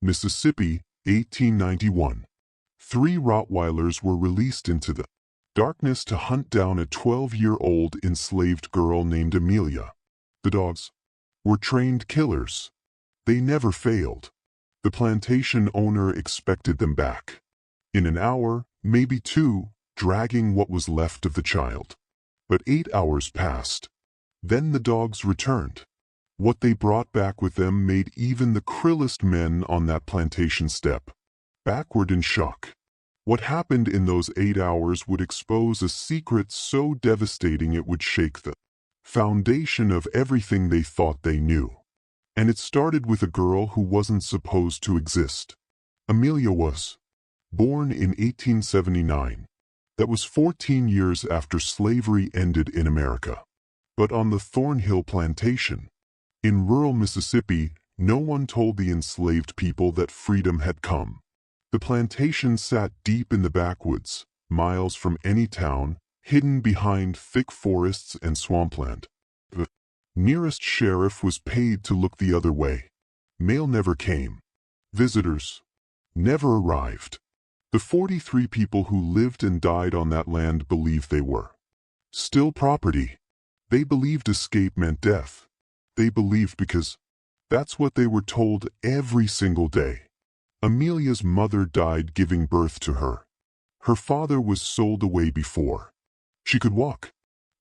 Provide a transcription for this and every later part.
Mississippi, 1891. 3 Rottweilers were released into the darkness to hunt down a 12-year-old enslaved girl named Amelia. The dogs were trained killers. They never failed. The plantation owner expected them back in an hour, maybe 2, dragging what was left of the child. But 8 hours passed. Then the dogs returned. What they brought back with them made even the cruelest men on that plantation step backward in shock. What happened in those 8 hours would expose a secret so devastating it would shake the foundation of everything they thought they knew. And it started with a girl who wasn't supposed to exist. Amelia was born in 1879. That was 14 years after slavery ended in America. But on the Thornhill plantation, in rural Mississippi, no one told the enslaved people that freedom had come. The plantation sat deep in the backwoods, miles from any town, hidden behind thick forests and swampland. The nearest sheriff was paid to look the other way. Mail never came. Visitors never arrived. The 43 people who lived and died on that land believed they were still property. They believed escape meant death. They believed because that's what they were told every single day. Amelia's mother died giving birth to her. Her father was sold away before she could walk.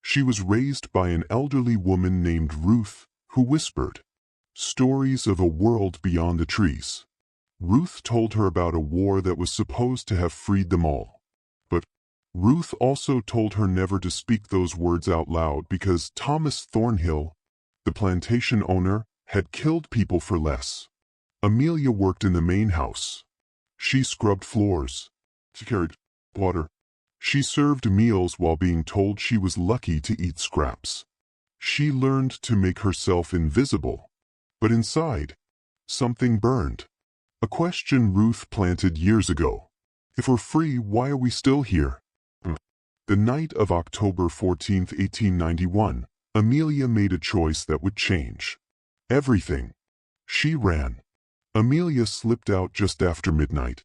She was raised by an elderly woman named Ruth, who whispered stories of a world beyond the trees. Ruth told her about a war that was supposed to have freed them all. But Ruth also told her never to speak those words out loud because Thomas Thornhill, the plantation owner, had killed people for less. Amelia worked in the main house. She scrubbed floors. She carried water. She served meals while being told she was lucky to eat scraps. She learned to make herself invisible. But inside, something burned. A question Ruth planted years ago. If we're free, why are we still here? The night of October 14, 1891, Amelia made a choice that would change everything. She ran. Amelia slipped out just after midnight.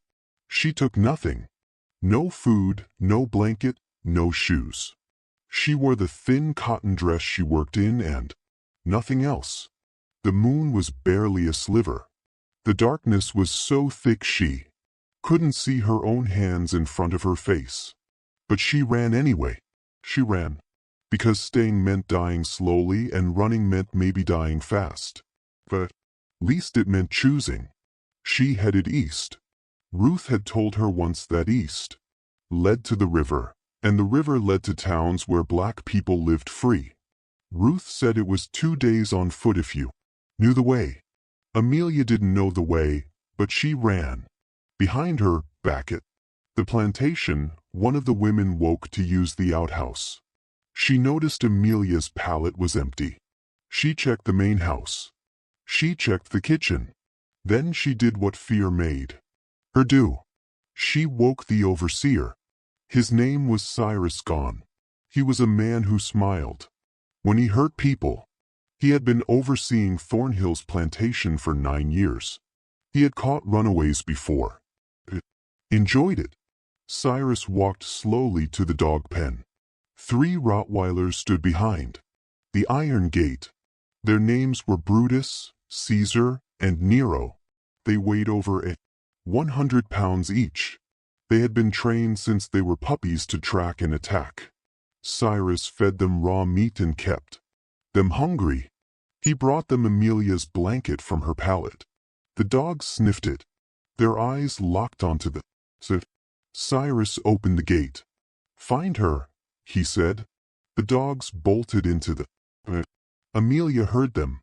She took nothing. No food, no blanket, no shoes. She wore the thin cotton dress she worked in and nothing else. The moon was barely a sliver. The darkness was so thick she couldn't see her own hands in front of her face. But she ran anyway. She ran because staying meant dying slowly and running meant maybe dying fast. But at least it meant choosing. She headed east. Ruth had told her once that east led to the river, and the river led to towns where black people lived free. Ruth said it was 2 days on foot if you knew the way. Amelia didn't know the way, but she ran. Behind her, back at the plantation, one of the women woke to use the outhouse. She noticed Amelia's pallet was empty. She checked the main house. She checked the kitchen. Then she did what fear made her do. She woke the overseer. His name was Cyrus Gone. He was a man who smiled when he hurt people. He had been overseeing Thornhill's plantation for 9 years. He had caught runaways before. Enjoyed it. Cyrus walked slowly to the dog pen. 3 Rottweilers stood behind the iron gate. Their names were Brutus, Caesar, and Nero. They weighed over 100 pounds each. They had been trained since they were puppies to track and attack. Cyrus fed them raw meat and kept them hungry. He brought them Amelia's blanket from her pallet. The dogs sniffed it. Their eyes locked onto the Cyrus opened the gate. "Find her," he said. The dogs bolted into the Amelia heard them.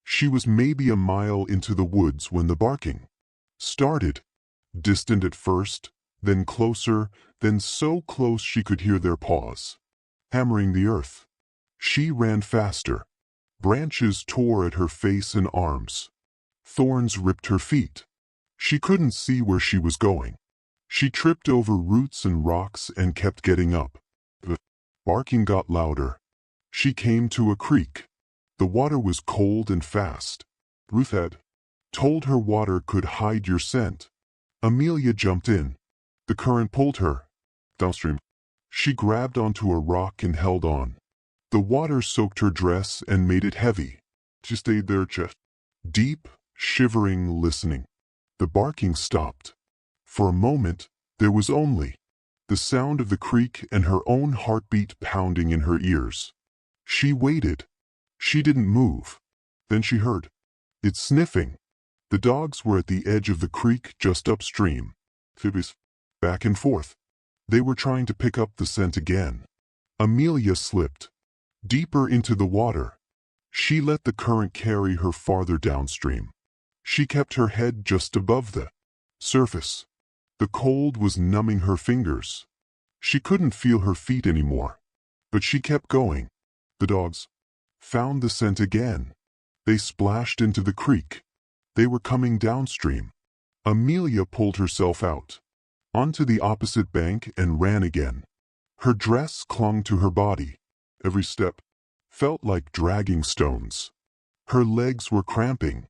She was maybe a mile into the woods when the barking started. Distant at first, then closer, then so close she could hear their paws hammering the earth. She ran faster. Branches tore at her face and arms. Thorns ripped her feet. She couldn't see where she was going. She tripped over roots and rocks and kept getting up. The barking got louder. She came to a creek. The water was cold and fast. Ruth had told her water could hide your scent. Amelia jumped in. The current pulled her downstream. She grabbed onto a rock and held on. The water soaked her dress and made it heavy. She stayed there chest deep, shivering, listening. The barking stopped. For a moment, there was only the sound of the creek and her own heartbeat pounding in her ears. She waited. She didn't move. Then she heard it sniffing. The dogs were at the edge of the creek just upstream. Phoebes, back and forth. They were trying to pick up the scent again. Amelia slipped deeper into the water. She let the current carry her farther downstream. She kept her head just above the surface. The cold was numbing her fingers. She couldn't feel her feet anymore. But she kept going. The dogs found the scent again. They splashed into the creek. They were coming downstream. Amelia pulled herself out onto the opposite bank and ran again. Her dress clung to her body. Every step felt like dragging stones. Her legs were cramping.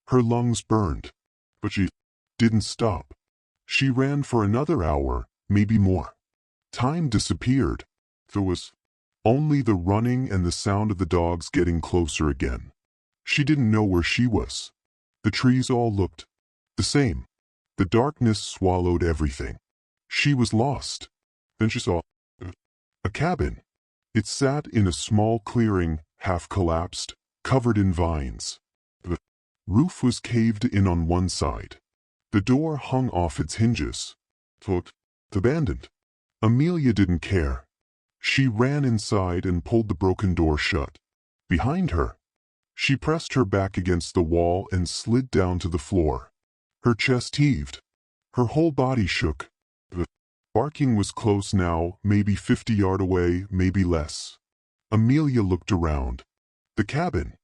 Her lungs burned. But she didn't stop. She ran for another hour, maybe more. Time disappeared. There was only the running and the sound of the dogs getting closer again. She didn't know where she was. The trees all looked the same. The darkness swallowed everything. She was lost. Then she saw a cabin. It sat in a small clearing, half collapsed, covered in vines. The roof was caved in on one side. The door hung off its hinges. Looked abandoned. Amelia didn't care. She ran inside and pulled the broken door shut. Behind her, she pressed her back against the wall and slid down to the floor. Her chest heaved. Her whole body shook. The barking was close now, maybe 50 yards away, maybe less. Amelia looked around. The cabin.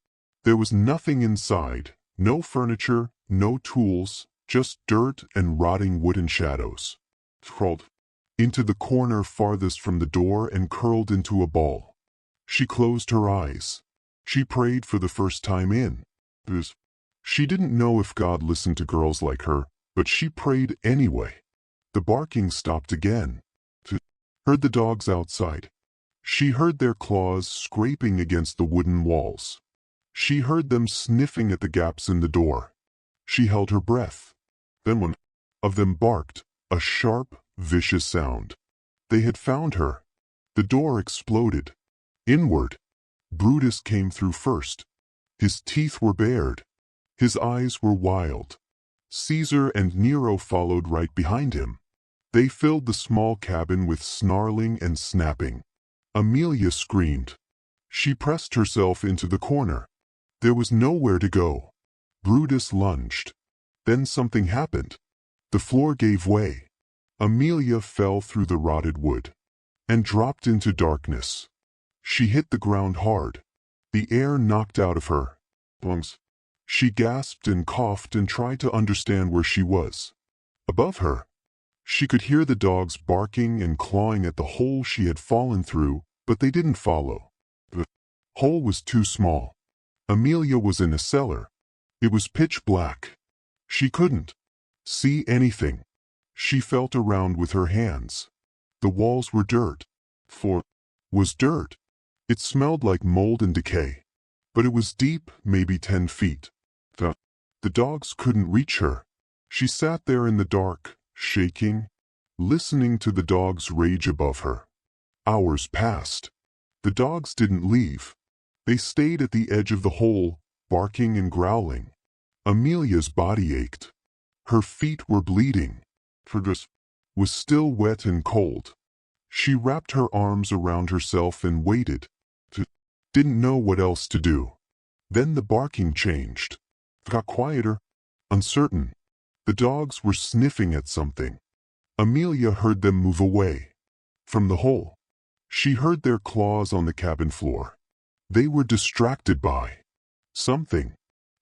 There was nothing inside. No furniture, no tools, just dirt and rotting wooden shadows. Crawled into the corner farthest from the door and curled into a ball. She closed her eyes. She prayed for the first time in this. She didn't know if God listened to girls like her, but she prayed anyway. The barking stopped again. She heard the dogs outside. She heard their claws scraping against the wooden walls. She heard them sniffing at the gaps in the door. She held her breath. Then one of them barked, a sharp, vicious sound. They had found her. The door exploded. Inward, Brutus came through first. His teeth were bared. His eyes were wild. Caesar and Nero followed right behind him. They filled the small cabin with snarling and snapping. Amelia screamed. She pressed herself into the corner. There was nowhere to go. Brutus lunged. Then something happened. The floor gave way. Amelia fell through the rotted wood and dropped into darkness. She hit the ground hard. The air knocked out of her lungs. She gasped and coughed and tried to understand where she was. Above her, she could hear the dogs barking and clawing at the hole she had fallen through, but they didn't follow. The hole was too small. Amelia was in a cellar. It was pitch black. She couldn't see anything. She felt around with her hands. The walls were dirt. Floor was dirt. It smelled like mold and decay. But it was deep, maybe 10 feet. The dogs couldn't reach her. She sat there in the dark, shaking, listening to the dogs rage above her. Hours passed. The dogs didn't leave. They stayed at the edge of the hole, barking and growling. Amelia's body ached. Her feet were bleeding. Her dress was still wet and cold. She wrapped her arms around herself and waited. Didn't know what else to do. Then the barking changed. Got quieter, uncertain. The dogs were sniffing at something. Amelia heard them move away from the hole. She heard their claws on the cabin floor. They were distracted by something.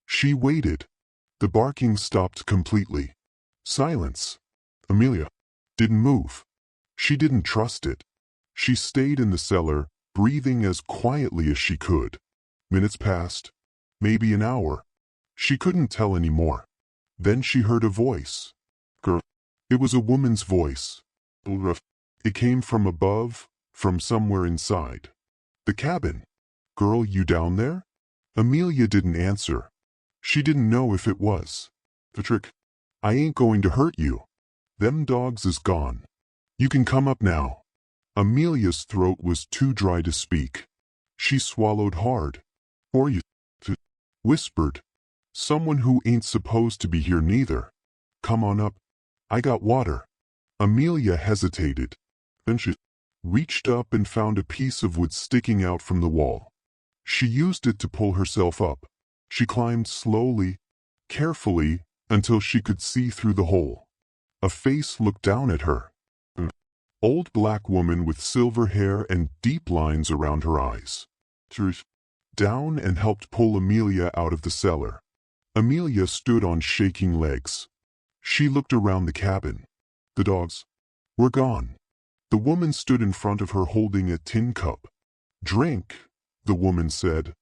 She waited. The barking stopped completely. Silence. Amelia didn't move. She didn't trust it. She stayed in the cellar, breathing as quietly as she could. Minutes passed. Maybe an hour. She couldn't tell anymore. Then she heard a voice. Girl. It was a woman's voice. It came from above, from somewhere inside the cabin. Girl, you down there? Amelia didn't answer. She didn't know if it was the trick. I ain't going to hurt you. Them dogs is gone. You can come up now. Amelia's throat was too dry to speak. She swallowed hard. Or you whispered. Someone who ain't supposed to be here neither. Come on up. I got water. Amelia hesitated. Then she reached up and found a piece of wood sticking out from the wall. She used it to pull herself up. She climbed slowly, carefully, until she could see through the hole. A face looked down at her. An old black woman with silver hair and deep lines around her eyes. She reached down and helped pull Amelia out of the cellar. Amelia stood on shaking legs. She looked around the cabin. The dogs were gone. The woman stood in front of her holding a tin cup. Drink, the woman said.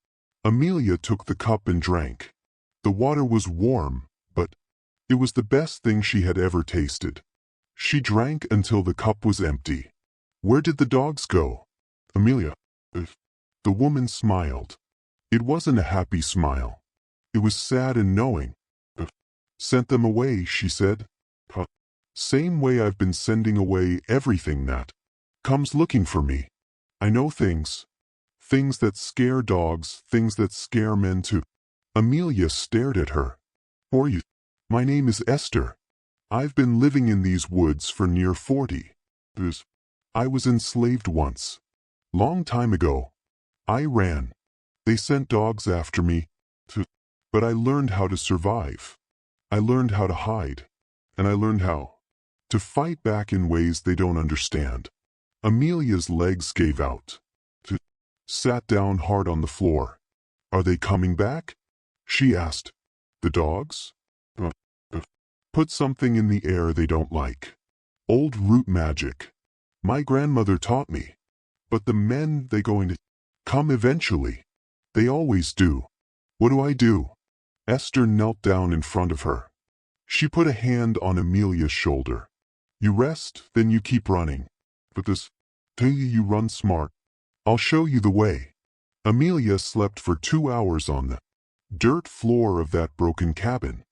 Amelia took the cup and drank. The water was warm, but it was the best thing she had ever tasted. She drank until the cup was empty. Where did the dogs go? Amelia. The woman smiled. It wasn't a happy smile. It was sad and knowing. Sent them away, she said. Same way I've been sending away everything that comes looking for me. I know things. Things that scare dogs, things that scare men too. Amelia stared at her. Who are you? My name is Esther. I've been living in these woods for near 40 years. I was enslaved once. Long time ago. I ran. They sent dogs after me. But I learned how to survive. I learned how to hide. And I learned how to fight back in ways they don't understand. Amelia's legs gave out. Sat down hard on the floor. Are they coming back? She asked. The dogs? Put something in the air they don't like. Old root magic. My grandmother taught me. But the men, they going to come eventually. They always do. What do I do? Esther knelt down in front of her. She put a hand on Amelia's shoulder. You rest, then you keep running. But this, tell you run smart. I'll show you the way. Amelia slept for 2 hours on the dirt floor of that broken cabin.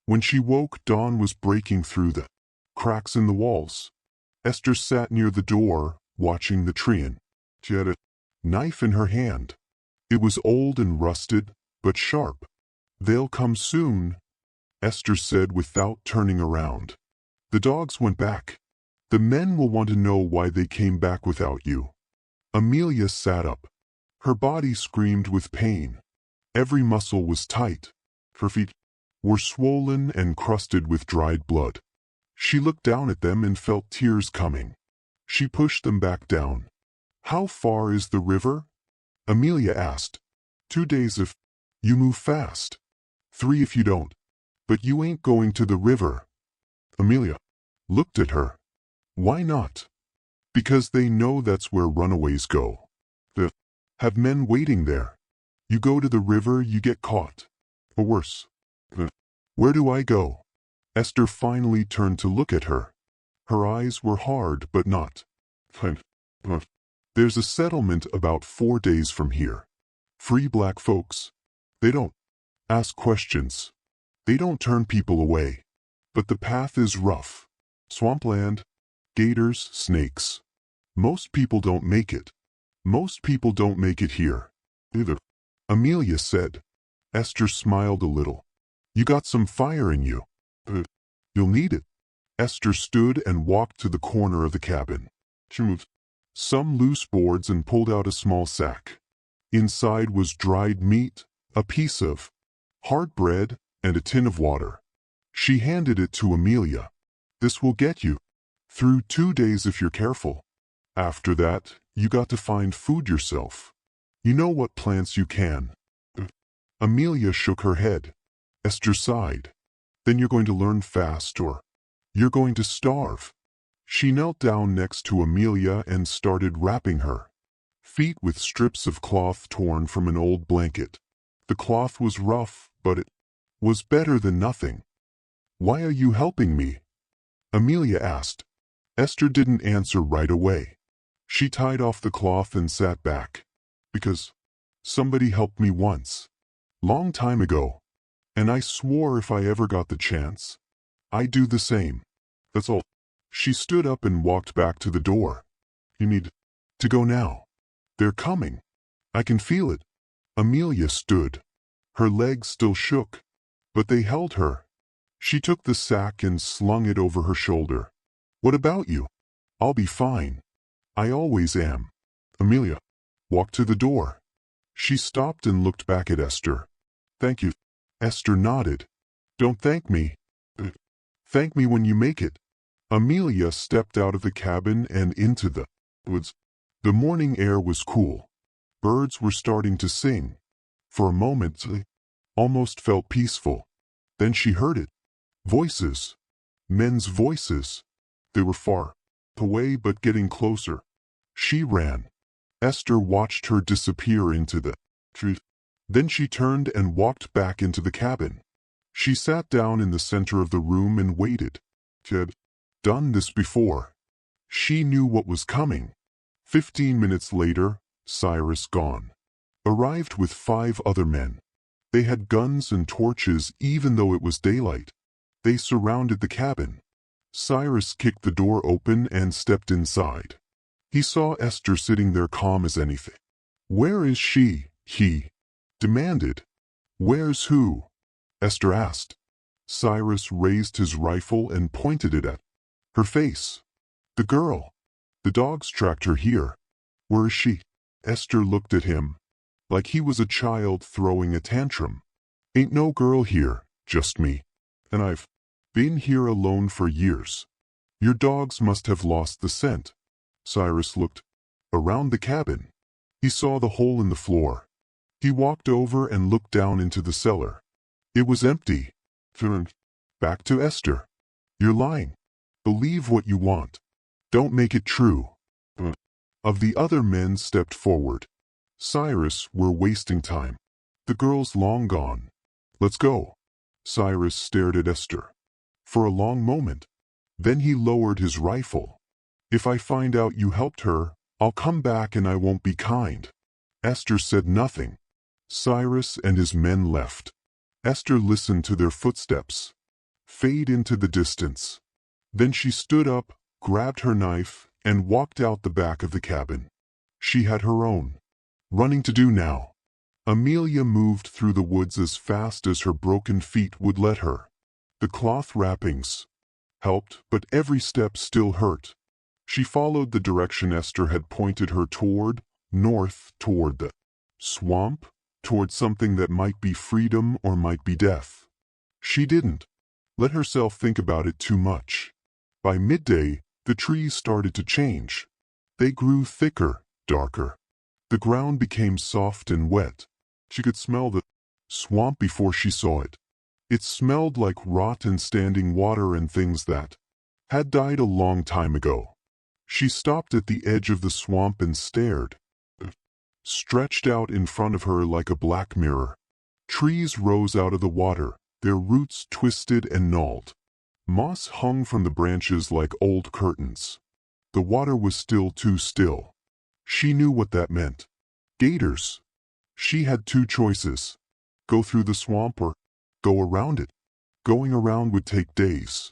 When she woke, dawn was breaking through the cracks in the walls. Esther sat near the door, watching the tree, and she had a knife in her hand. It was old and rusted, but sharp. They'll come soon, Esther said without turning around. The dogs went back. The men will want to know why they came back without you. Amelia sat up. Her body screamed with pain. Every muscle was tight. Her feet were swollen and crusted with dried blood. She looked down at them and felt tears coming. She pushed them back down. How far is the river? Amelia asked. 2 days if you move fast. 3 if you don't. But you ain't going to the river. Amelia looked at her. Why not? Because they know that's where runaways go. They have men waiting there. You go to the river, you get caught. Or worse. Where do I go? Esther finally turned to look at her. Her eyes were hard but not. There's a settlement about 4 days from here. Free black folks. They don't ask questions. They don't turn people away. But the path is rough. Swampland, gators, snakes. Most people don't make it. Most people don't make it here. Either. Amelia said. Esther smiled a little. You got some fire in you. You'll need it. Esther stood and walked to the corner of the cabin. She moved some loose boards and pulled out a small sack. Inside was dried meat, a piece of hard bread, and a tin of water. She handed it to Amelia. This will get you through 2 days if you're careful. After that, you got to find food yourself. You know what plants you can. Amelia shook her head. Esther sighed. Then you're going to learn fast or you're going to starve. She knelt down next to Amelia and started wrapping her feet with strips of cloth torn from an old blanket. The cloth was rough, but it was better than nothing. Why are you helping me? Amelia asked. Esther didn't answer right away. She tied off the cloth and sat back. Because somebody helped me once. Long time ago. And I swore if I ever got the chance, I'd do the same. That's all. She stood up and walked back to the door. You need to go now. They're coming. I can feel it. Amelia stood. Her legs still shook, but they held her. She took the sack and slung it over her shoulder. What about you? I'll be fine. I always am. Amelia walked to the door. She stopped and looked back at Esther. Thank you. Esther nodded. Don't thank me. Thank me when you make it. Amelia stepped out of the cabin and into the woods. The morning air was cool. Birds were starting to sing. For a moment, they almost felt peaceful. Then she heard it. Voices. Men's voices. They were far away but getting closer. She ran. Esther watched her disappear into the tree. Then she turned and walked back into the cabin. She sat down in the center of the room and waited. She had done this before. She knew what was coming. 15 minutes later, Cyrus, gone, arrived with 5 other men. They had guns and torches even though it was daylight. They surrounded the cabin. Cyrus kicked the door open and stepped inside. He saw Esther sitting there calm as anything. Where is she? He demanded. Where's who? Esther asked. Cyrus raised his rifle and pointed it at her face. The girl. The dogs tracked her here. Where is she? Esther looked at him, like he was a child throwing a tantrum. Ain't no girl here, just me. And I've been here alone for years. Your dogs must have lost the scent. Cyrus looked around the cabin. He saw the hole in the floor. He walked over and looked down into the cellar. It was empty. Turned back to Esther. You're lying. Believe what you want. Don't make it true. Of the other men stepped forward. Cyrus, we're wasting time. The girl's long gone. Let's go. Cyrus stared at Esther for a long moment. Then he lowered his rifle. If I find out you helped her, I'll come back and I won't be kind. Esther said nothing. Cyrus and his men left. Esther listened to their footsteps fade into the distance. Then she stood up, grabbed her knife, and walked out the back of the cabin. She had her own running to do now. Amelia moved through the woods as fast as her broken feet would let her. The cloth wrappings helped, but every step still hurt. She followed the direction Esther had pointed her toward, north, toward the swamp, toward something that might be freedom or might be death. She didn't let herself think about it too much. By midday, the trees started to change. They grew thicker, darker. The ground became soft and wet. She could smell the swamp before she saw it. It smelled like rot and standing water and things that had died a long time ago. She stopped at the edge of the swamp and stared. Stretched out in front of her like a black mirror. Trees rose out of the water, their roots twisted and gnawed. Moss hung from the branches like old curtains. The water was still too still. She knew what that meant. Gators. She had 2 choices. Go through the swamp or go around it. Going around would take days.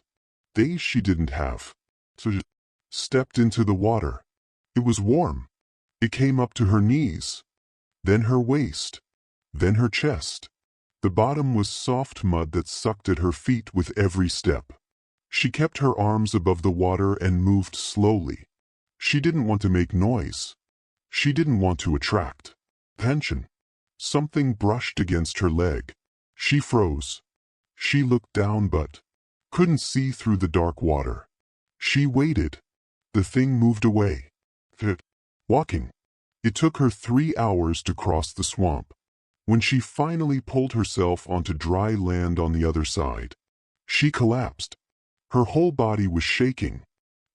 Days she didn't have. So she stepped into the water. It was warm. It came up to her knees. Then her waist. Then her chest. The bottom was soft mud that sucked at her feet with every step. She kept her arms above the water and moved slowly. She didn't want to make noise. She didn't want to attract attention. Something brushed against her leg. She froze. She looked down but couldn't see through the dark water. She waited. The thing moved away. Walking. It took her 3 hours to cross the swamp. When she finally pulled herself onto dry land on the other side, she collapsed. Her whole body was shaking.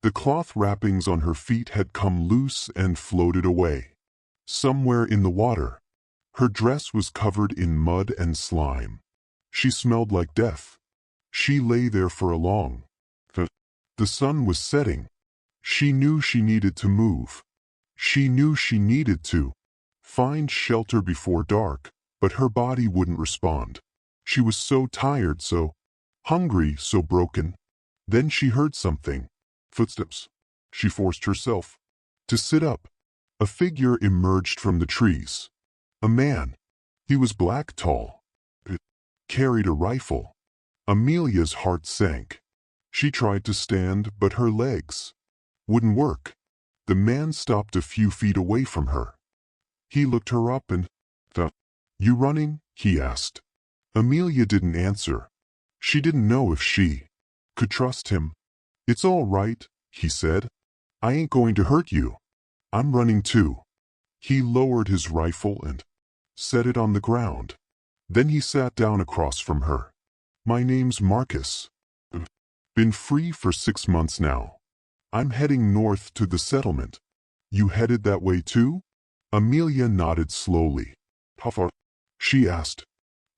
The cloth wrappings on her feet had come loose and floated away. Somewhere in the water, her dress was covered in mud and slime. She smelled like death. She lay there for a long. The sun was setting. She knew she needed to move. She knew she needed to find shelter before dark, but her body wouldn't respond. She was so tired, so hungry, so broken. Then she heard something. Footsteps. She forced herself to sit up. A figure emerged from the trees. A man. He was black, tall. Carried a rifle. Amelia's heart sank. She tried to stand, but her legs wouldn't work. The man stopped a few feet away from her. He looked her up and, "You running?" he asked. Amelia didn't answer. She didn't know if she could trust him. "It's all right," he said. "I ain't going to hurt you. I'm running too." He lowered his rifle and set it on the ground. Then he sat down across from her. "My name's Marcus. Been free for 6 months now. I'm heading north to the settlement. You headed that way too?" Amelia nodded slowly. "How far?" she asked.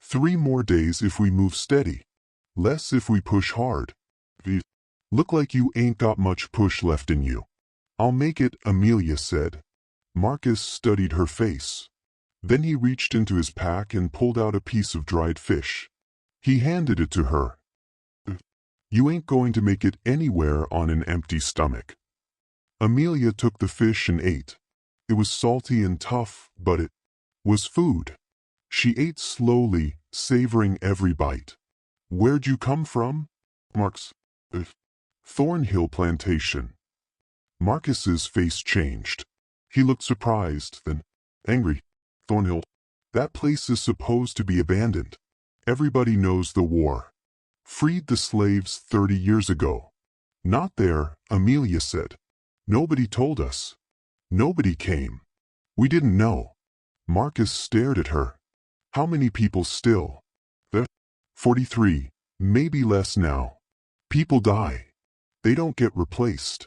3 more days if we move steady. Less if we push hard. Look like you ain't got much push left in you." "I'll make it," Amelia said. Marcus studied her face. Then he reached into his pack and pulled out a piece of dried fish. He handed it to her. "You ain't going to make it anywhere on an empty stomach." Amelia took the fish and ate. It was salty and tough, but it was food. She ate slowly, savoring every bite. "Where'd you come from?" "Mark's Thornhill Plantation." Marcus's face changed. He looked surprised, then angry. "Thornhill? That place is supposed to be abandoned. Everybody knows the war. Freed the slaves 30 years ago." "Not there," Amelia said. "Nobody told us. Nobody came. We didn't know." Marcus stared at her. "How many people still?" 43, maybe less now. People die. They don't get replaced."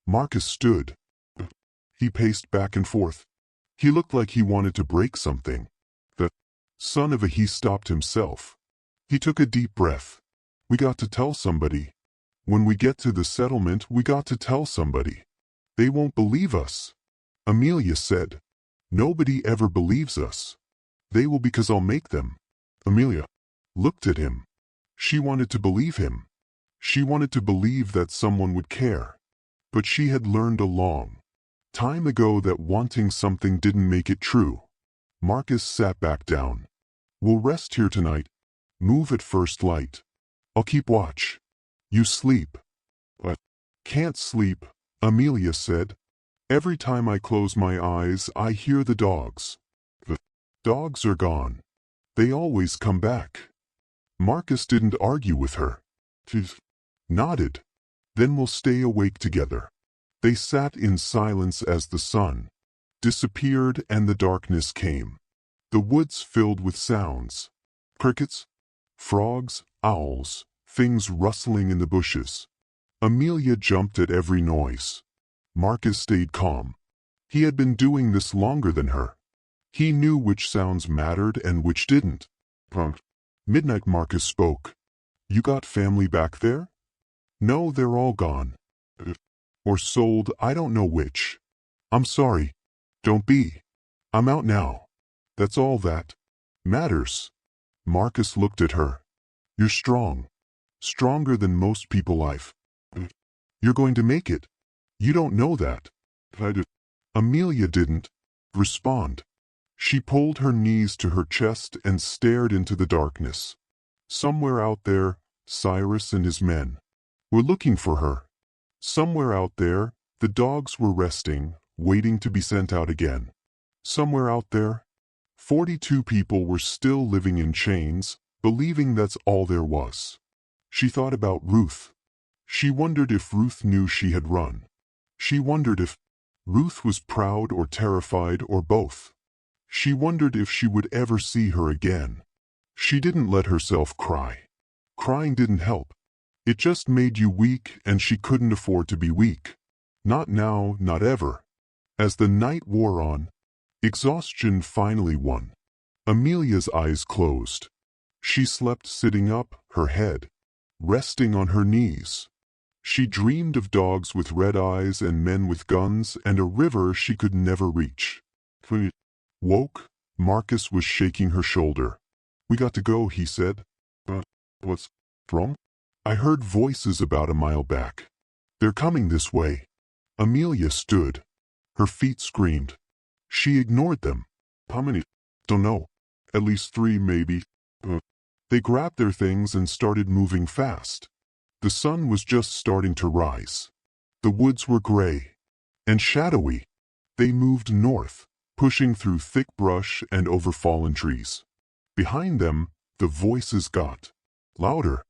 Marcus stood. He paced back and forth. He looked like he wanted to break something. The son of a he stopped himself. He took a deep breath. "We got to tell somebody. When we get to the settlement, we got to tell somebody. They won't believe us." Amelia said. "Nobody ever believes us. They will because I'll make them." Amelia looked at him. She wanted to believe him. She wanted to believe that someone would care. But she had learned a long time ago that wanting something didn't make it true. Marcus sat back down. "We'll rest here tonight. Move at first light. I'll keep watch. You sleep." "I can't sleep," Amelia said. "Every time I close my eyes, I hear the dogs. The dogs are gone. They always come back." Marcus didn't argue with her. He nodded. "Then we'll stay awake together." They sat in silence as the sun disappeared and the darkness came. The woods filled with sounds. Crickets, frogs, owls, things rustling in the bushes. Amelia jumped at every noise. Marcus stayed calm. He had been doing this longer than her. He knew which sounds mattered and which didn't. Midnight, Marcus spoke. "You got family back there?" "No, they're all gone. Or sold, I don't know which." "I'm sorry." "Don't be. I'm out now. That's all that matters." Marcus looked at her. "You're strong. Stronger than most people I've. You're going to make it. You don't know that." "I do." Amelia didn't respond. She pulled her knees to her chest and stared into the darkness. Somewhere out there, Cyrus and his men were looking for her. Somewhere out there, the dogs were resting, waiting to be sent out again. Somewhere out there, 42 people were still living in chains, believing that's all there was. She thought about Ruth. She wondered if Ruth knew she had run. She wondered if Ruth was proud or terrified or both. She wondered if she would ever see her again. She didn't let herself cry. Crying didn't help. It just made you weak, and she couldn't afford to be weak. Not now, not ever. As the night wore on, exhaustion finally won. Amelia's eyes closed. She slept sitting up, her head resting on her knees. She dreamed of dogs with red eyes and men with guns and a river she could never reach. When he woke, Marcus was shaking her shoulder. "We got to go," he said. What's wrong?" "I heard voices about a mile back. They're coming this way." Amelia stood. Her feet screamed. She ignored them. "How many?" "Don't know. At least 3, maybe." They grabbed their things and started moving fast. The sun was just starting to rise. The woods were gray and shadowy. They moved north, pushing through thick brush and over fallen trees. Behind them, the voices got louder.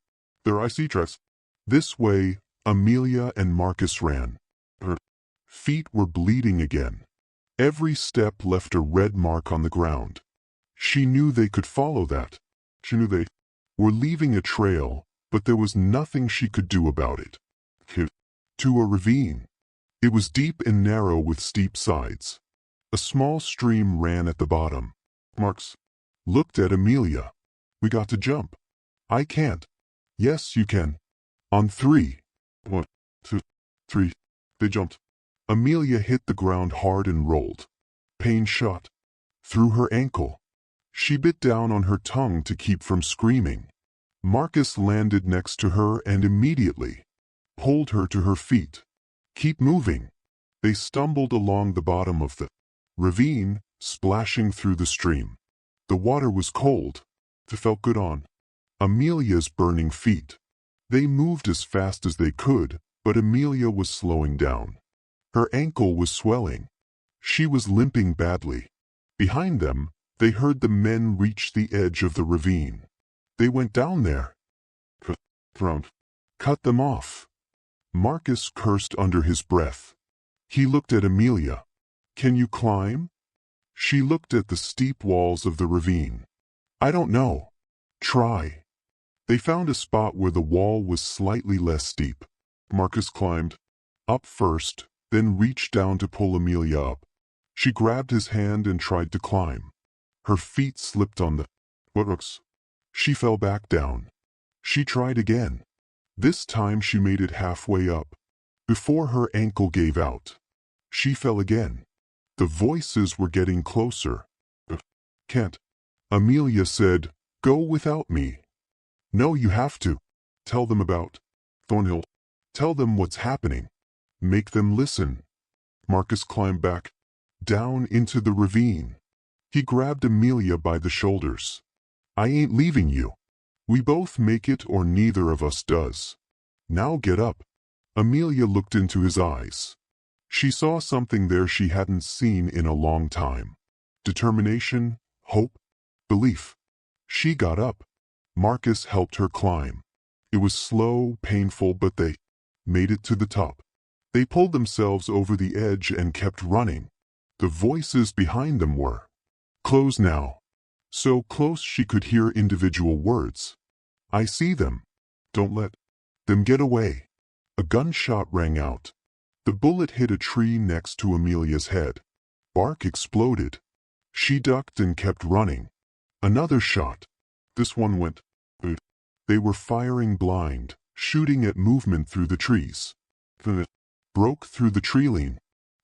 "Their icy tracks." This way, Amelia and Marcus ran. Her feet were bleeding again. Every step left a red mark on the ground. She knew they could follow that. She knew they were leaving a trail, but there was nothing she could do about it. To a ravine. It was deep and narrow with steep sides. A small stream ran at the bottom. Marcus looked at Amelia. "We got to jump." "I can't." "Yes, you can. On 3. 1, 2, 3. They jumped. Amelia hit the ground hard and rolled. Pain shot through her ankle. She bit down on her tongue to keep from screaming. Marcus landed next to her and immediately pulled her to her feet. "Keep moving." They stumbled along the bottom of the ravine, splashing through the stream. The water was cold. It felt good on Amelia's burning feet. They moved as fast as they could, but Amelia was slowing down. Her ankle was swelling. She was limping badly. Behind them, they heard the men reach the edge of the ravine. They went down there. Cut them off. Marcus cursed under his breath. He looked at Amelia. "Can you climb?" She looked at the steep walls of the ravine. "I don't know." "Try." They found a spot where the wall was slightly less steep. Marcus climbed up first, then reached down to pull Amelia up. She grabbed his hand and tried to climb. Her feet slipped on the rocks. She fell back down. She tried again. This time she made it halfway up. Before her ankle gave out, she fell again. The voices were getting closer. "Can't." Amelia said, "Go without me." "No, you have to. Tell them about Thornhill. Tell them what's happening. Make them listen." Marcus climbed back down into the ravine. He grabbed Amelia by the shoulders. "I ain't leaving you. We both make it or neither of us does. Now get up." Amelia looked into his eyes. She saw something there she hadn't seen in a long time. Determination, hope, belief. She got up. Marcus helped her climb. It was slow, painful, but they made it to the top. They pulled themselves over the edge and kept running. The voices behind them were close now. So close she could hear individual words. "I see them. Don't let them get away." A gunshot rang out. The bullet hit a tree next to Amelia's head. Bark exploded. She ducked and kept running. Another shot. This one went. They were firing blind, shooting at movement through the trees. It broke through the tree-line.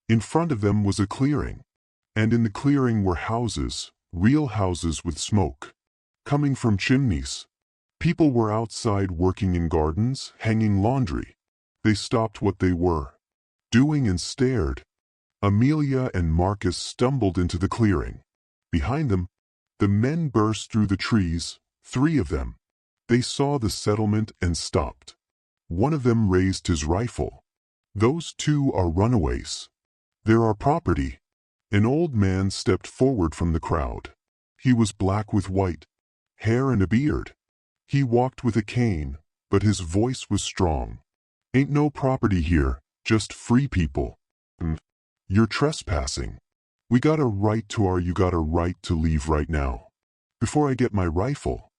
In front of them was a clearing. And in the clearing were houses, real houses with smoke coming from chimneys. People were outside working in gardens, hanging laundry. They stopped what they were doing and stared. Amelia and Marcus stumbled into the clearing. Behind them, the men burst through the trees, 3 of them. They saw the settlement and stopped. One of them raised his rifle. "Those 2 are runaways. They're our property." An old man stepped forward from the crowd. He was black with white hair and a beard. He walked with a cane, but his voice was strong. "Ain't no property here, just free people. You're trespassing. We got a right to you got a right to leave right now. Before I get my rifle."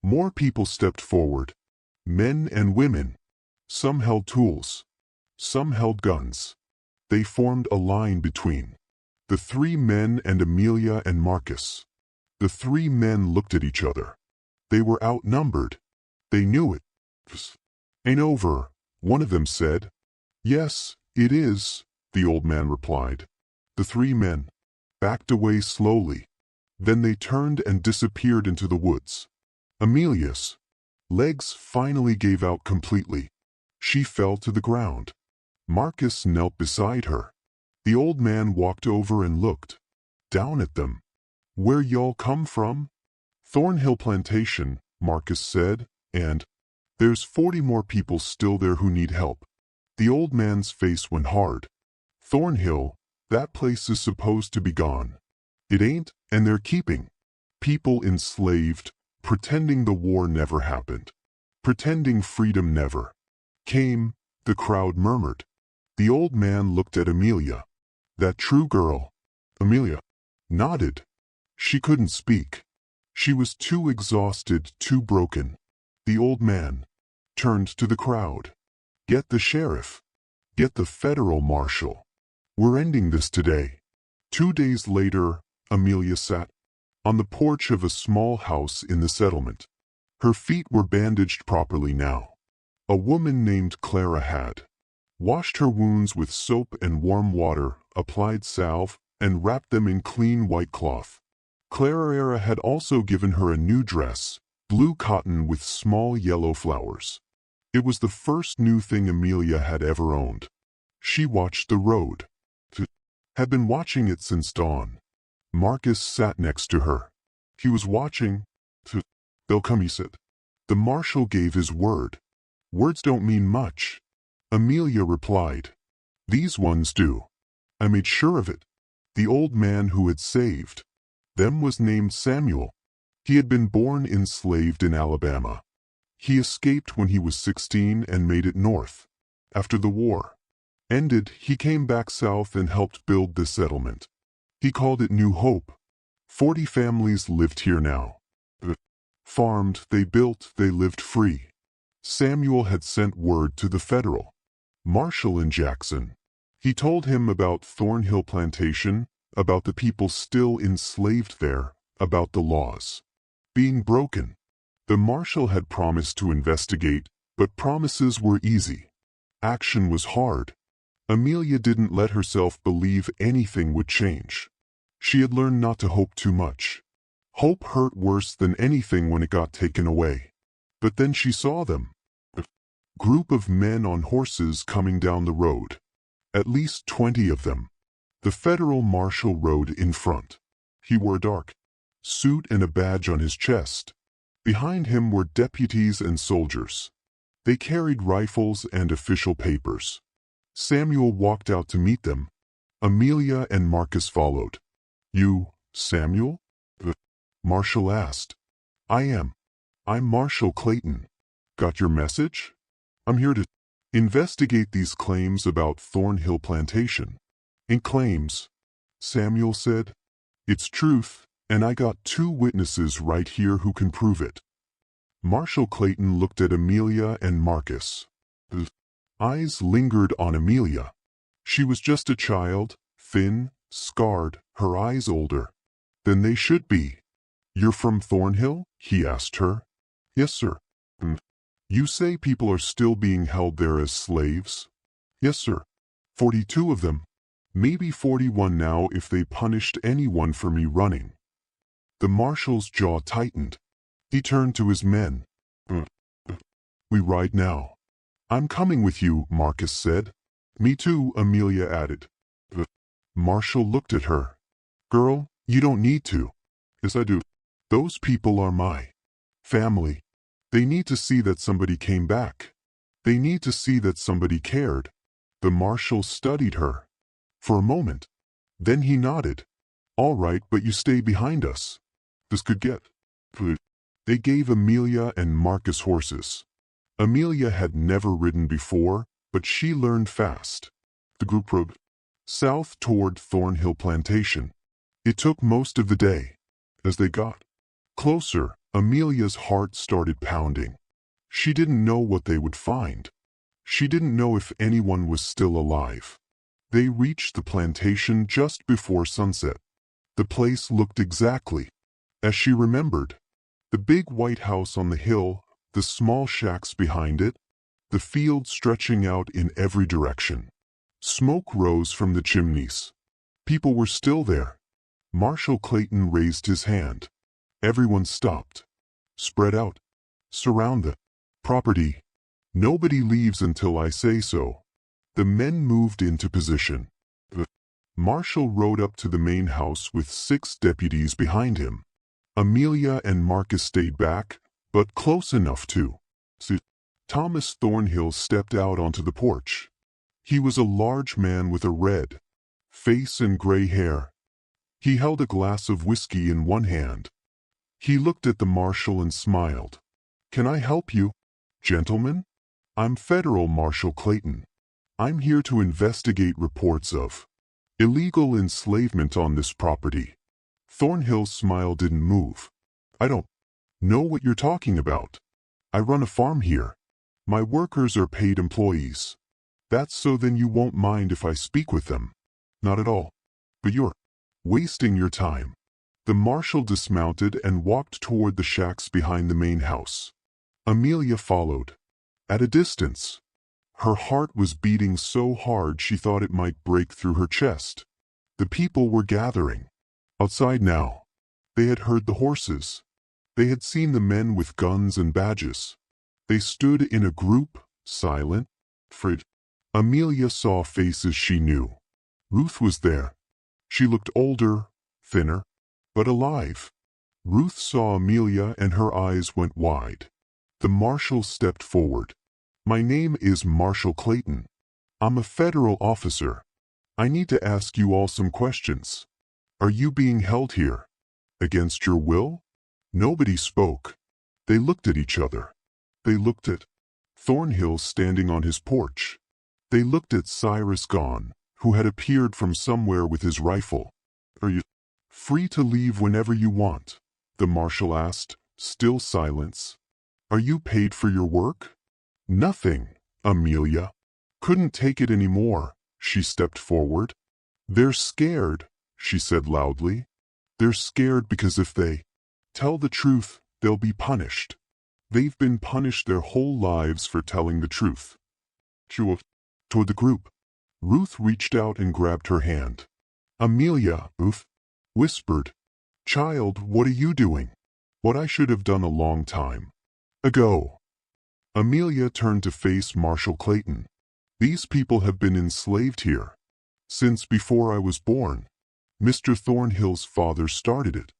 More people stepped forward. Men and women. Some held tools. Some held guns. They formed a line between the 3 men and Amelia and Marcus. The 3 men looked at each other. They were outnumbered. They knew it. Ain't over, one of them said. Yes, it is, the old man replied. The three men backed away slowly. Then they turned and disappeared into the woods. Amelia's legs finally gave out completely. She fell to the ground. Marcus knelt beside her. The old man walked over and looked down at them. Where y'all come from? Thornhill Plantation, Marcus said, and there's 40 more people still there who need help. The old man's face went hard. Thornhill, that place is supposed to be gone. It ain't, and they're keeping people enslaved, pretending the war never happened. Pretending freedom never came, the crowd murmured. The old man looked at Amelia. That true girl. Amelia nodded. She couldn't speak. She was too exhausted, too broken. The old man turned to the crowd. Get the sheriff. Get the federal marshal. We're ending this today. 2 days later, Amelia sat on the porch of a small house in the settlement. Her feet were bandaged properly now. A woman named Clara had washed her wounds with soap and warm water, applied salve, and wrapped them in clean white cloth. Clara had also given her a new dress, blue cotton with small yellow flowers. It was the first new thing Amelia had ever owned. She watched the road. Had been watching it since dawn. Marcus sat next to her. He was watching. They'll come, he said. The marshal gave his word. Words don't mean much. Amelia replied. These ones do. I made sure of it. The old man who had saved them was named Samuel. He had been born enslaved in Alabama. He escaped when he was 16 and made it north. After the war ended, he came back south and helped build this settlement. He called it New Hope. 40 families lived here now. Farmed, they built, they lived free. Samuel had sent word to the federal marshal in Jackson. He told him about Thornhill Plantation, about the people still enslaved there, about the laws being broken. The marshal had promised to investigate, but promises were easy. Action was hard. Amelia didn't let herself believe anything would change. She had learned not to hope too much. Hope hurt worse than anything when it got taken away. But then she saw them. A group of men on horses coming down the road. At least 20 of them. The federal marshal rode in front. He wore a dark suit and a badge on his chest. Behind him were deputies and soldiers. They carried rifles and official papers. Samuel walked out to meet them. Amelia and Marcus followed. You, Samuel? The marshal asked. I am. I'm Marshal Clayton. Got your message? I'm here to investigate these claims about Thornhill Plantation. And claims, Samuel said. It's truth, and I got 2 witnesses right here who can prove it. Marshal Clayton looked at Amelia and Marcus. The eyes lingered on Amelia. She was just a child, thin, scarred, her eyes older than they should be. You're from Thornhill? He asked her. Yes, sir. You say people are still being held there as slaves? Yes, sir. 42 of them. Maybe 41 now if they punished anyone for me running. The marshal's jaw tightened. He turned to his men. We ride now. I'm coming with you, Marcus said. Me too, Amelia added. The marshal looked at her. Girl, you don't need to. Yes, I do. Those people are my family. They need to see that somebody came back. They need to see that somebody cared. The marshal studied her for a moment. Then he nodded. All right, but you stay behind us. This could get good. They gave Amelia and Marcus horses. Amelia had never ridden before, but she learned fast. The group rode south toward Thornhill Plantation. It took most of the day. As they got closer, Amelia's heart started pounding. She didn't know what they would find. She didn't know if anyone was still alive. They reached the plantation just before sunset. The place looked exactly as she remembered. The big white house on the hill, the small shacks behind it, the field stretching out in every direction. Smoke rose from the chimneys. People were still there. Marshal Clayton raised his hand. Everyone stopped. Spread out. Surround the property. Nobody leaves until I say so. The men moved into position. The marshal rode up to the main house with 6 deputies behind him. Amelia and Marcus stayed back, but close enough to see. Thomas Thornhill stepped out onto the porch. He was a large man with a red face and gray hair. He held a glass of whiskey in one hand. He looked at the marshal and smiled. "Can I help you, gentlemen? I'm Federal Marshal Clayton. I'm here to investigate reports of illegal enslavement on this property." Thornhill's smile didn't move. "I don't know what you're talking about. I run a farm here. My workers are paid employees. That's so then you won't mind if I speak with them." "Not at all. But you're wasting your time." The marshal dismounted and walked toward the shacks behind the main house. Amelia followed. At a distance. Her heart was beating so hard she thought it might break through her chest. The people were gathering. Outside now. They had heard the horses. They had seen the men with guns and badges. They stood in a group, silent, afraid. Amelia saw faces she knew. Ruth was there. She looked older, thinner, but alive. Ruth saw Amelia and her eyes went wide. The marshal stepped forward. "My name is Marshal Clayton. I'm a federal officer. I need to ask you all some questions. Are you being held here against your will?" Nobody spoke. They looked at each other. They looked at Thornhill standing on his porch. They looked at Cyrus Gone, who had appeared from somewhere with his rifle. "Are you free to leave whenever you want?" the marshal asked. Still silence. "Are you paid for your work?" "Nothing." Amelia couldn't take it anymore. She stepped forward. "They're scared," she said loudly. "They're scared because if they tell the truth, they'll be punished. They've been punished their whole lives for telling the truth." Toward the group. Ruth reached out and grabbed her hand. "Amelia," Ruth whispered. "Child, what are you doing?" "What I should have done a long time ago." Amelia turned to face Marshal Clayton. "These people have been enslaved here since before I was born. Mr. Thornhill's father started it.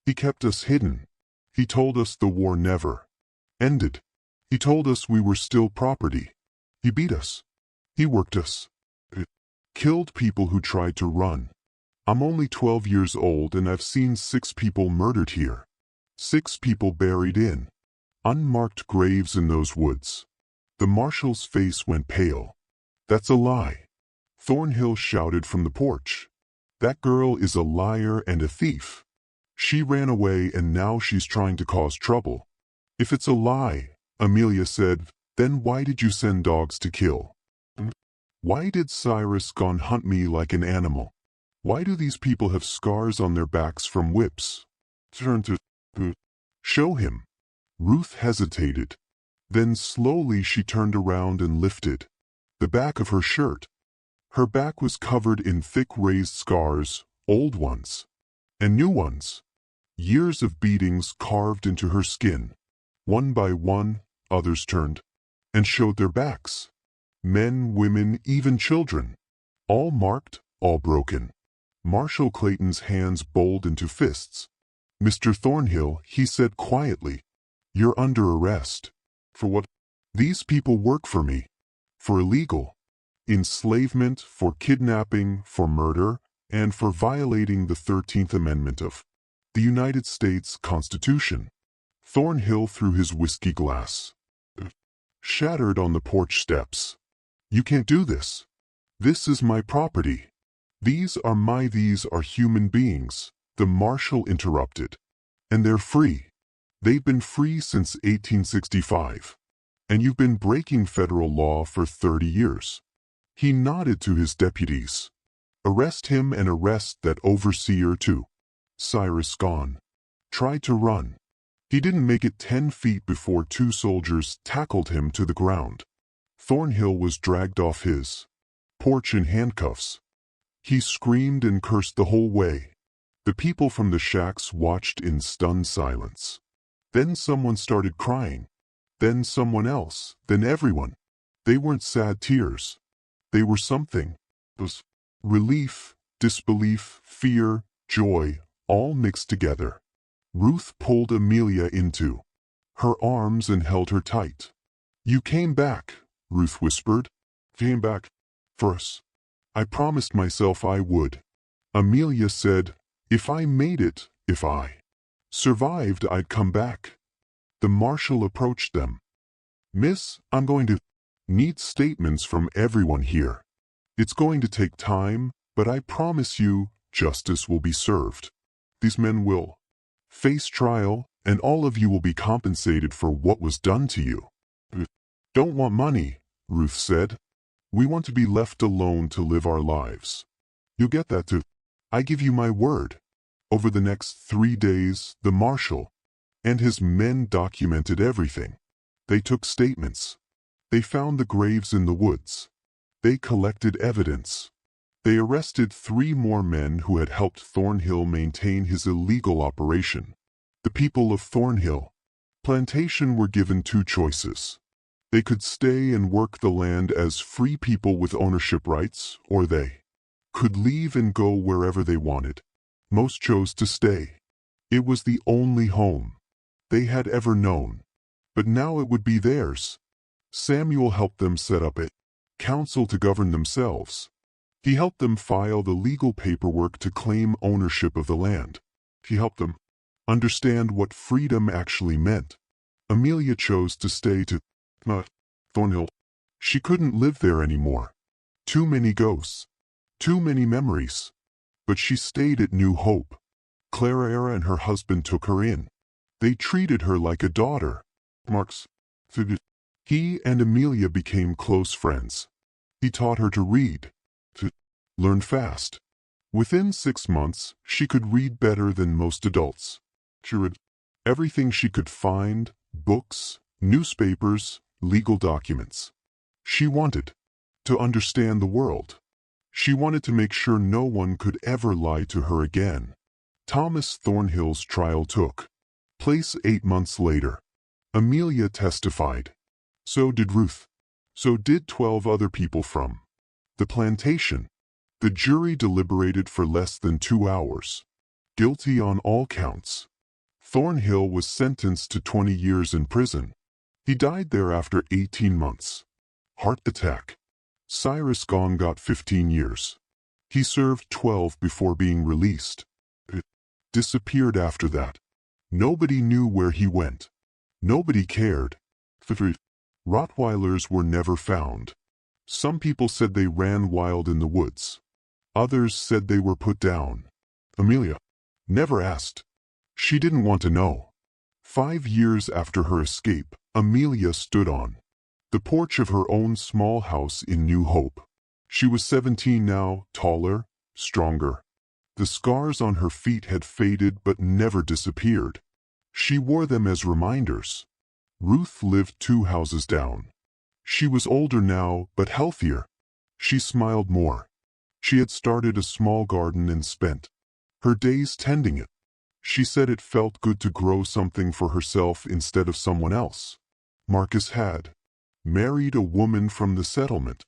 He kept us hidden. He told us the war never ended. He told us we were still property. He beat us. He worked us. Killed people who tried to run. I'm only 12 years old and I've seen 6 people murdered here. 6 people buried in unmarked graves in those woods." The marshal's face went pale. "That's a lie," Thornhill shouted from the porch. "That girl is a liar and a thief. She ran away and now she's trying to cause trouble." "If it's a lie," Amelia said, "then why did you send dogs to kill? Why did Cyrus Gone hunt me like an animal? Why do these people have scars on their backs from whips?" "Turn to show him." Ruth hesitated. Then slowly she turned around and lifted the back of her shirt. Her back was covered in thick raised scars, old ones and new ones. Years of beatings carved into her skin. One by one, others turned and showed their backs. Men, women, even children. All marked, all broken. Marshal Clayton's hands bowled into fists. "Mr. Thornhill," he said quietly, "you're under arrest." "For what?" "These people work for me. For illegal enslavement, for kidnapping, for murder, and for violating the 13th Amendment of the United States Constitution." Thornhill threw his whiskey glass. Shattered on the porch steps. "You can't do this. This is my property. These are human beings," the marshal interrupted. "And they're free. They've been free since 1865. And you've been breaking federal law for 30 years. He nodded to his deputies. "Arrest him and arrest that overseer too." Cyrus Gone tried to run. He didn't make it 10 feet before 2 soldiers tackled him to the ground. Thornhill was dragged off his porch in handcuffs. He screamed and cursed the whole way. The people from the shacks watched in stunned silence. Then someone started crying. Then someone else. Then everyone. They weren't sad tears. They were something. It was relief, disbelief, fear, joy, all mixed together. Ruth pulled Amelia into her arms and held her tight. "You came back," Ruth whispered. "Came back for us. I promised myself I would." Amelia said, "If I made it, if I survived, I'd come back." The marshal approached them. "Miss, I'm going to need statements from everyone here. It's going to take time, but I promise you, justice will be served. These men will face trial, and all of you will be compensated for what was done to you." "Don't want money," Ruth said. "We want to be left alone to live our lives. You'll get that too. I give you my word." Over the next 3 days, the marshal and his men documented everything. They took statements. They found the graves in the woods. They collected evidence. They arrested 3 more men who had helped Thornhill maintain his illegal operation. The people of Thornhill Plantation were given 2 choices. They could stay and work the land as free people with ownership rights, or they could leave and go wherever they wanted. Most chose to stay. It was the only home they had ever known. But now it would be theirs. Samuel helped them set up a council to govern themselves. He helped them file the legal paperwork to claim ownership of the land. He helped them understand what freedom actually meant. Amelia chose to stay to Thornhill. She couldn't live there anymore. Too many ghosts. Too many memories. But she stayed at New Hope. Clara and her husband took her in. They treated her like a daughter. He and Amelia became close friends. He taught her to read, to learn fast. Within 6 months, she could read better than most adults. She read everything she could find, books, newspapers, legal documents. She wanted to understand the world. She wanted to make sure no one could ever lie to her again. Thomas Thornhill's trial took place 8 months later. Amelia testified. So did Ruth. So did 12 other people from the plantation. The jury deliberated for less than 2 hours. Guilty on all counts. Thornhill was sentenced to 20 years in prison. He died there after 18 months. Heart attack. Cyrus Gong got 15 years. He served 12 before being released. It disappeared after that. Nobody knew where he went. Nobody cared. Rottweilers were never found. Some people said they ran wild in the woods. Others said they were put down. Amelia never asked. She didn't want to know. 5 years after her escape, Amelia stood on the porch of her own small house in New Hope. She was 17 now, taller, stronger. The scars on her feet had faded but never disappeared. She wore them as reminders. Ruth lived 2 houses down. She was older now, but healthier. She smiled more. She had started a small garden and spent her days tending it. She said it felt good to grow something for herself instead of someone else. Marcus had married a woman from the settlement.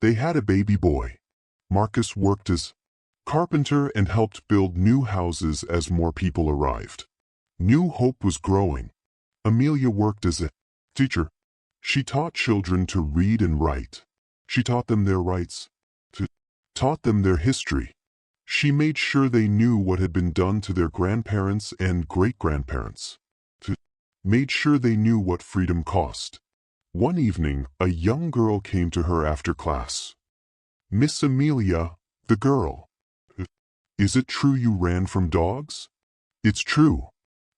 They had a baby boy. Marcus worked as carpenter and helped build new houses as more people arrived. New Hope was growing. Amelia worked as a teacher. She taught children to read and write. She taught them their rights, taught them their history. She made sure they knew what had been done to their grandparents and great-grandparents. Made sure they knew what freedom cost. One evening, a young girl came to her after class. "Miss Amelia, the girl. Is it true you ran from dogs?" "It's true."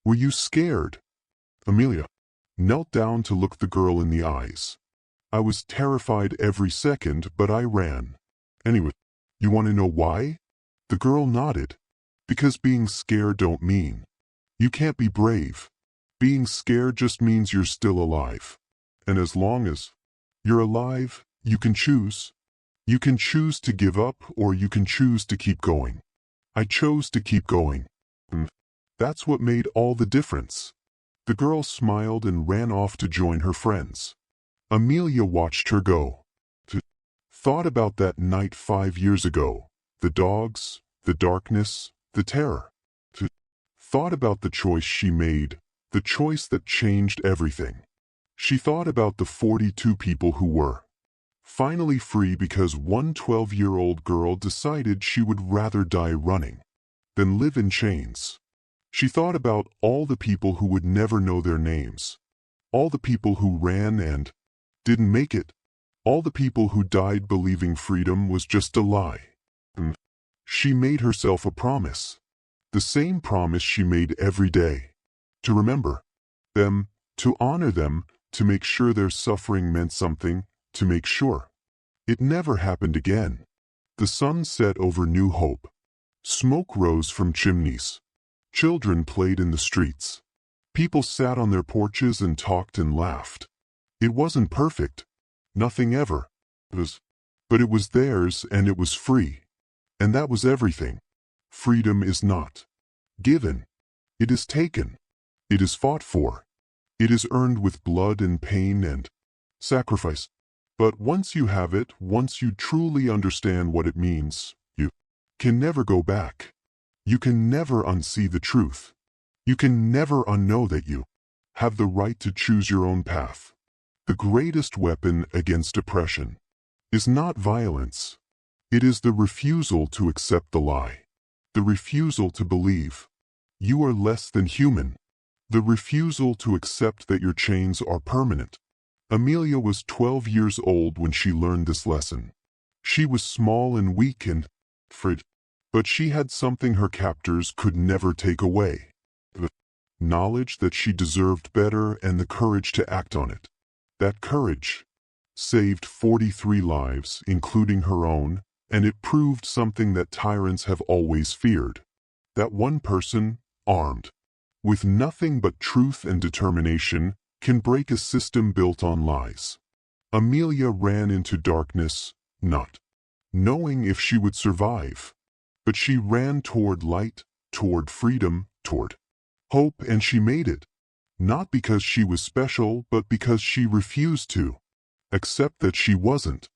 "Were you scared?" Amelia knelt down to look the girl in the eyes. "I was terrified every second, but I ran." "Anyway, you want to know why?" The girl nodded. "Because being scared don't mean you can't be brave. Being scared just means you're still alive. And as long as you're alive, you can choose. You can choose to give up or you can choose to keep going. I chose to keep going. And that's what made all the difference. The girl smiled and ran off to join her friends. Amelia watched her go. Thought about that night 5 years ago. The dogs, the darkness, the terror. Thought about the choice she made, the choice that changed everything. She thought about the 42 people who were finally free because one 12-year-old girl decided she would rather die running than live in chains. She thought about all the people who would never know their names, all the people who ran and didn't make it, all the people who died believing freedom was just a lie. And she made herself a promise, the same promise she made every day, to remember them, to honor them, to make sure their suffering meant something, to make sure it never happened again. The sun set over New Hope. Smoke rose from chimneys. Children played in the streets. People sat on their porches and talked and laughed. It wasn't perfect. Nothing ever was. But it was theirs and it was free. And that was everything. Freedom is not given. It is taken. It is fought for. It is earned with blood and pain and sacrifice. But once you have it, once you truly understand what it means, you can never go back. You can never unsee the truth. You can never unknow that you have the right to choose your own path. The greatest weapon against oppression is not violence. It is the refusal to accept the lie. The refusal to believe you are less than human. The refusal to accept that your chains are permanent. Amelia was 12 years old when she learned this lesson. She was small and weak and fragile, but she had something her captors could never take away. The knowledge that she deserved better and the courage to act on it. That courage saved 43 lives, including her own, and it proved something that tyrants have always feared. That one person, armed with nothing but truth and determination, can break a system built on lies. Amelia ran into darkness, not knowing if she would survive. But she ran toward light, toward freedom, toward hope, and she made it. Not because she was special, but because she refused to accept that she wasn't.